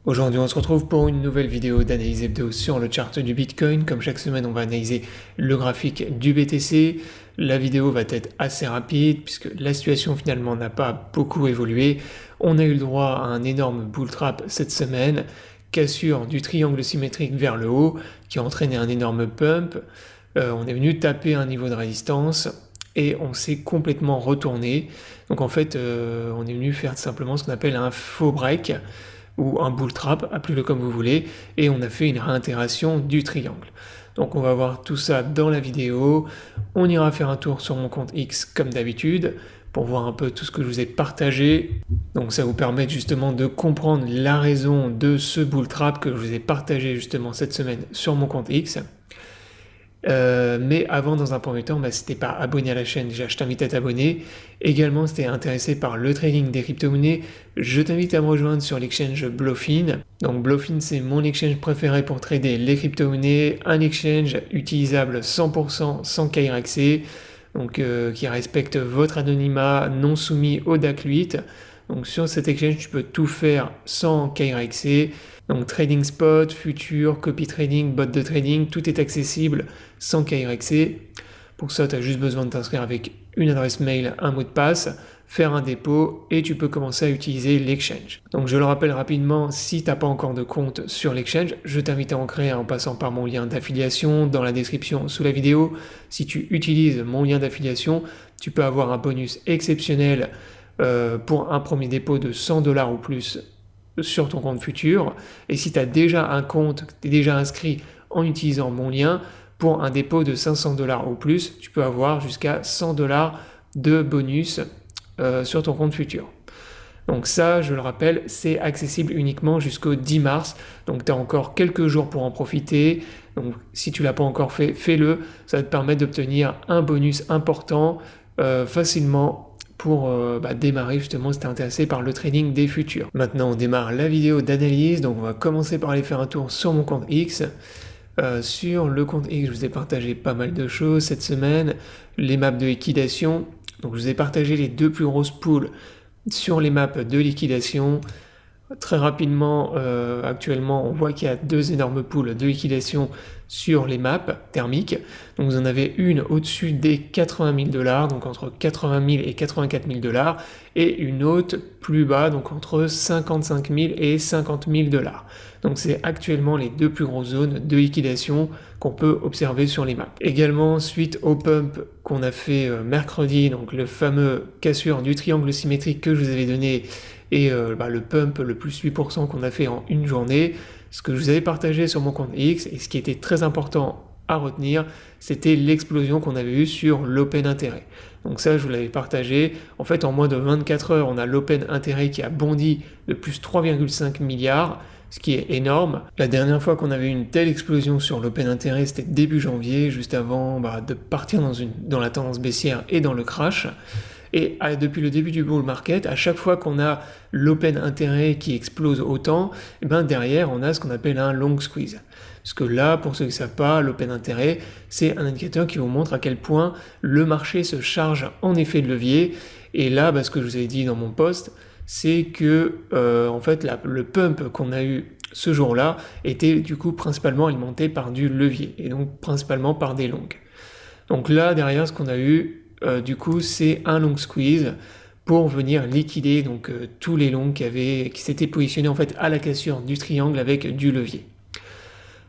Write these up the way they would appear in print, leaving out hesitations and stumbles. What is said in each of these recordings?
Aujourd'hui, on se retrouve pour une nouvelle vidéo d'analyse hebdo sur le chart du Bitcoin. Comme chaque semaine, on va analyser le graphique du BTC. La vidéo va être assez rapide puisque la situation finalement n'a pas beaucoup évolué. On a eu le droit à un énorme bull trap cette semaine, cassure du triangle symétrique vers le haut qui a entraîné un énorme pump. On est venu taper un niveau de résistance et on s'est complètement retourné. Donc en fait, on est venu faire simplement ce qu'on appelle un faux break ou un bull trap, appelez-le comme vous voulez, et on a fait une réintégration du triangle. Donc on va voir tout ça dans la vidéo, on ira faire un tour sur mon compte X comme d'habitude, pour voir un peu tout ce que je vous ai partagé. Donc ça vous permet justement de comprendre la raison de ce bull trap que je vous ai partagé justement cette semaine sur mon compte X. Mais avant, dans un premier temps, si t'es pas abonné à la chaîne, déjà je t'invite à t'abonner. Également, si t'es intéressé par le trading des crypto-monnaies, je t'invite à me rejoindre sur l'exchange Bluefin. Donc Bluefin, c'est mon exchange préféré pour trader les crypto-monnaies, un exchange utilisable 100% sans KYC, donc qui respecte votre anonymat, non soumis au DAC 8. Donc sur cet exchange, tu peux tout faire sans KYC. Donc trading spot, futur, copy trading, bot de trading, tout est accessible sans KYC. Pour ça, tu as juste besoin de t'inscrire avec une adresse mail, un mot de passe, faire un dépôt et tu peux commencer à utiliser l'exchange. Donc je le rappelle rapidement, si tu n'as pas encore de compte sur l'exchange, je t'invite à en créer en passant par mon lien d'affiliation dans la description sous la vidéo. Si tu utilises mon lien d'affiliation, tu peux avoir un bonus exceptionnel pour un premier dépôt de 100$ ou plus sur ton compte futur. Et si tu as déjà un compte, tu es déjà inscrit en utilisant mon lien, pour un dépôt de 500$ ou plus, tu peux avoir jusqu'à 100$ de bonus sur ton compte futur. Donc ça, je le rappelle, c'est accessible uniquement jusqu'au 10 mars. Donc tu as encore quelques jours pour en profiter. Donc si tu ne l'as pas encore fait, fais-le. Ça va te permettre d'obtenir un bonus important facilement pour démarrer justement si tu es intéressé par le trading des futurs. Maintenant, on démarre la vidéo d'analyse. Donc on va commencer par aller faire un tour sur mon compte X. Sur le compte X, je vous ai partagé pas mal de choses cette semaine. Les maps de liquidation. Donc je vous ai partagé les deux plus grosses pools sur les maps de liquidation. Très rapidement, actuellement, on voit qu'il y a deux énormes pools de liquidation sur les maps thermiques. Donc vous en avez une au-dessus des 80 000$, donc entre 80 000 et 84 000$, et une autre plus bas, donc entre 55 000 et 50 000$. Donc c'est actuellement les deux plus grosses zones de liquidation qu'on peut observer sur les maps. Également, suite au pump qu'on a fait mercredi, donc le fameux cassure du triangle symétrique que je vous avais donné, et le pump, le plus 8% qu'on a fait en une journée, ce que je vous avais partagé sur mon compte X, et ce qui était très important à retenir, c'était l'explosion qu'on avait eue sur l'open intérêt. Donc ça, je vous l'avais partagé. En fait, en moins de 24 heures, on a l'open intérêt qui a bondi de plus 3,5 milliards, ce qui est énorme. La dernière fois qu'on avait une telle explosion sur l'open intérêt, c'était début janvier, juste avant de partir dans la tendance baissière et dans le crash. Et depuis le début du bull market, à chaque fois qu'on a l'open intérêt qui explose autant, derrière on a ce qu'on appelle un long squeeze. Parce que là, pour ceux qui ne savent pas, l'open intérêt, c'est un indicateur qui vous montre à quel point le marché se charge en effet de levier. Et là, ce que je vous avais dit dans mon post, c'est que en fait le pump qu'on a eu ce jour-là était du coup principalement alimenté par du levier, et donc principalement par des longs. Donc là, derrière, ce qu'on a eu, du coup, c'est un long squeeze pour venir liquider tous les longs qui s'étaient positionnés en fait à la cassure du triangle avec du levier.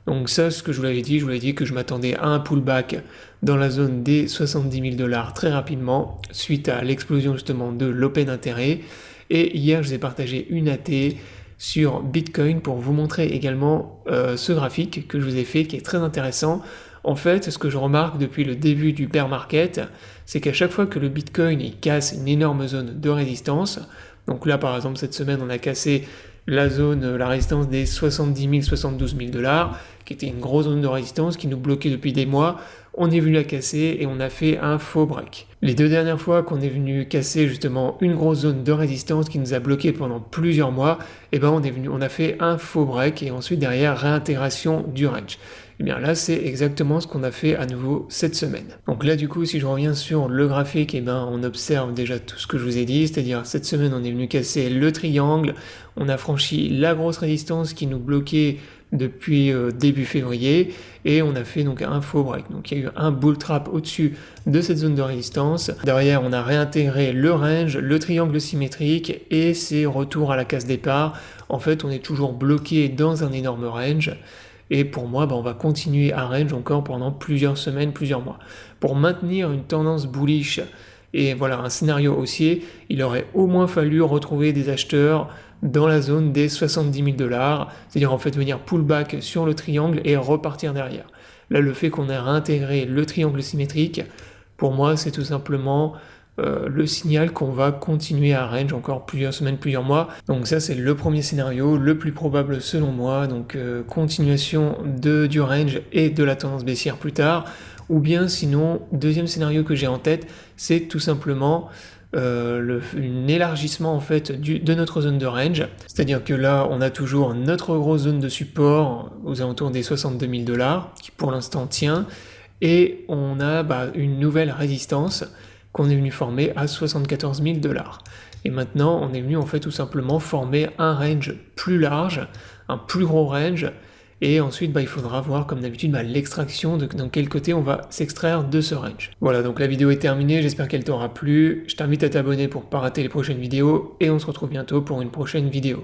Donc ça, ce que je vous l'avais dit que je m'attendais à un pullback dans la zone des 70 000$ très rapidement suite à l'explosion justement de l'open intérêt. Et hier, je vous ai partagé une AT sur Bitcoin pour vous montrer également ce graphique que je vous ai fait qui est très intéressant. En fait, ce que je remarque depuis le début du bear market, c'est qu'à chaque fois que le Bitcoin il casse une énorme zone de résistance, donc là par exemple cette semaine on a cassé la résistance des 70 000, 72 000$, qui était une grosse zone de résistance qui nous bloquait depuis des mois. On est venu la casser et on a fait un faux break. Les 2 dernières fois qu'on est venu casser justement une grosse zone de résistance qui nous a bloqué pendant plusieurs mois, on a fait un faux break et ensuite derrière réintégration du range. Et bien là, c'est exactement ce qu'on a fait à nouveau cette semaine. Donc là, du coup, si je reviens sur le graphique, on observe déjà tout ce que je vous ai dit, c'est-à-dire cette semaine, on est venu casser le triangle, on a franchi la grosse résistance qui nous bloquait depuis début février et on a fait donc un faux break. Donc il y a eu un bull trap au-dessus de cette zone de résistance. Derrière, on a réintégré le range, le triangle symétrique et c'est retour à la case départ. En fait, on est toujours bloqué dans un énorme range. Et pour moi, on va continuer à range encore pendant plusieurs semaines, plusieurs mois. Pour maintenir une tendance bullish et voilà un scénario haussier, il aurait au moins fallu retrouver des acheteurs dans la zone des 70 000 $, c'est-à-dire en fait venir pullback sur le triangle et repartir derrière. Là, le fait qu'on ait réintégré le triangle symétrique, pour moi, c'est tout simplement le signal qu'on va continuer à range encore plusieurs semaines, plusieurs mois. Donc ça, c'est le premier scénario, le plus probable selon moi. Donc continuation du range et de la tendance baissière plus tard. Ou bien sinon, deuxième scénario que j'ai en tête, c'est tout simplement un élargissement en fait de notre zone de range. C'est-à-dire que là, on a toujours notre grosse zone de support aux alentours des 62 000 $, qui pour l'instant tient. Et on a une nouvelle résistance qu'on est venu former à 74 000 $. Et maintenant, on est venu en fait tout simplement former un range plus large, un plus gros range, et ensuite il faudra voir comme d'habitude l'extraction, dans quel côté on va s'extraire de ce range. Voilà, donc la vidéo est terminée, j'espère qu'elle t'aura plu. Je t'invite à t'abonner pour ne pas rater les prochaines vidéos, et on se retrouve bientôt pour une prochaine vidéo.